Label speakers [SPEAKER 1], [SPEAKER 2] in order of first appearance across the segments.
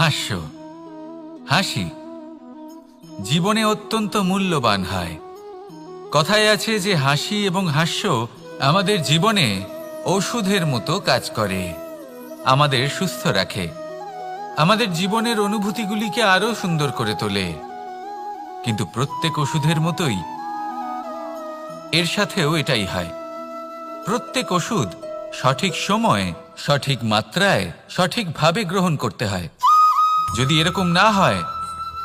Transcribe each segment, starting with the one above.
[SPEAKER 1] হাস্য, হাসি জীবনে অত্যন্ত মূল্যবান হয়। কথায় আছে যে হাসি এবং হাস্য আমাদের জীবনে ওষুধের মতো কাজ করে, আমাদের সুস্থ রাখে, আমাদের জীবনের অনুভূতিগুলিকে আরো সুন্দর করে তোলে। কিন্তু প্রত্যেক ওষুধের মতোই এর সাথেও এটাই হয়। প্রত্যেক ওষুধ সঠিক সময়ে, সঠিক মাত্রায়, সঠিকভাবে গ্রহণ করতে হয়। যদি এরকম না হয়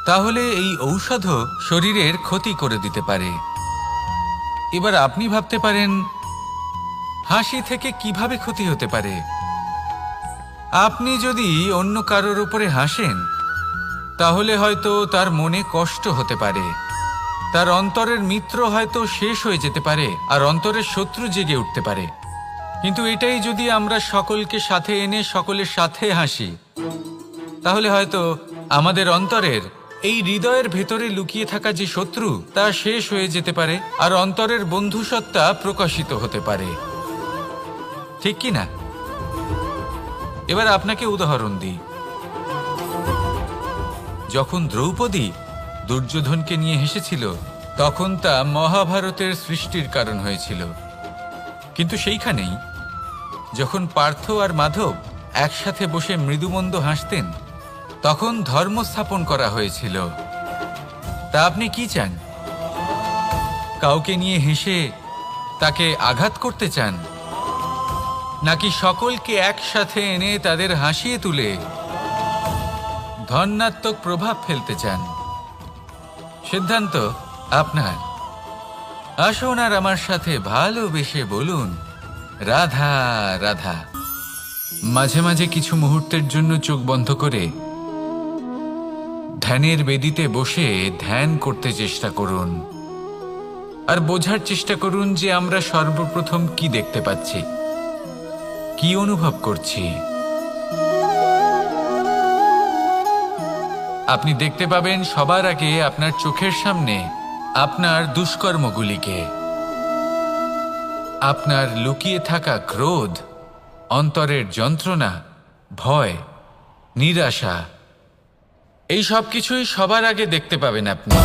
[SPEAKER 1] তাহলে এই ঔষধও শরীরের ক্ষতি করে দিতে পারে। এবার আপনি ভাবতে পারেন হাসি থেকে কিভাবে ক্ষতি হতে পারে। আপনি যদি অন্য কারোর উপরে হাসেন তাহলে হয়তো তার মনে কষ্ট হতে পারে, তার অন্তরের মিত্র হয়তো শেষ হয়ে যেতে পারে, আর অন্তরের শত্রু জেগে উঠতে পারে। কিন্তু এটাই যদি আমরা সকলকে সাথে এনে সকলের সাথে হাসি, তাহলে হয়তো আমাদের অন্তরের এই হৃদয়ের ভেতরে লুকিয়ে থাকা যে শত্রু তা শেষ হয়ে যেতে পারে, আর অন্তরের বন্ধুসত্তা প্রকাশিত হতে পারে। ঠিক কি না? এবার আপনাকে উদাহরণ দিই। যখন দ্রৌপদী দুর্যোধনকে নিয়ে হেসেছিল তখন তা মহাভারতের সৃষ্টির কারণ হয়েছিল। কিন্তু সেইখানেই যখন পার্থ আর মাধব একসাথে বসে মৃদুমন্দ হাসতেন তখন ধর্ম স্থাপন করা হয়েছিল। তা আপনি কি চান? কাউকে নিয়ে হেসে তাকে আঘাত করতে চান, নাকি সকলকে একসাথে এনে তাদের হাসিয়ে তুলে ধনাত্মক প্রভাব ফেলতে চান? সিদ্ধান্ত আপনার। আসুন আর আমার সাথে ভালোবেসে বলুন রাধা রাধা। মাঝে মাঝে কিছু মুহূর্তের জন্য চোখ বন্ধ করে ধ্যানের বেদিতে বসে ধ্যান করতে চেষ্টা করুন, আর বোঝার চেষ্টা করুন যে আমরা সর্বপ্রথম কি দেখতে পাচ্ছি, কি অনুভব করছি। আপনি দেখতে পাবেন সবার আগে আপনার চোখের সামনে আপনার দুষ্কর্মগুলিকে, আপনার লুকিয়ে থাকা ক্রোধ, অন্তরের যন্ত্রণা, ভয়, নিরাশা, এই সব কিছুই সবার আগে দেখতে পাবেন আপনি।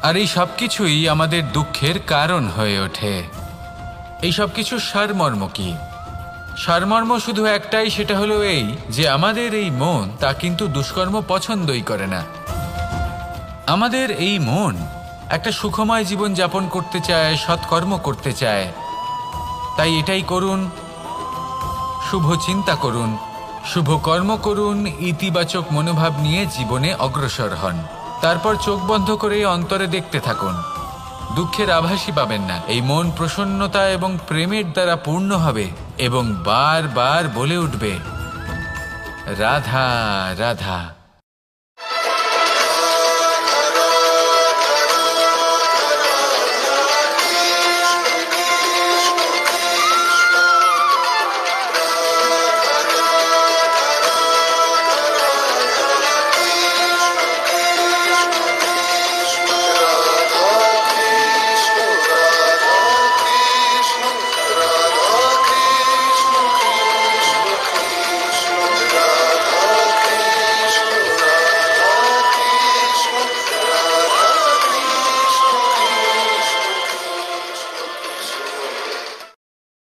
[SPEAKER 1] আর এই সব কিছুই আমাদের দুঃখের কারণ হয়ে ওঠে। এই সব কিছুর সারমর্ম কি? সারমর্ম শুধু একটাই, সেটা হলো এই যে আমাদের এই মন তা কিন্তু দুষ্কর্ম পছন্দই করে না। আমাদের এই মন একটা সুখময় জীবন যাপন করতে চায়, সৎকর্ম করতে চায়। তাই এটাই করুন, শুভ চিন্তা করুন, শুভ কর্ম করুন, ইতিবাচক মনোভাব নিয়ে জীবনে অগ্রসর হন। তারপর চোখ বন্ধ করে অন্তরে দেখতে থাকুন। দুঃখের আভাসই পাবেন না। এই মন প্রসন্নতা এবং প্রেমের দ্বারা পূর্ণ হবে এবং বারবার বলে উঠবে রাধা রাধা।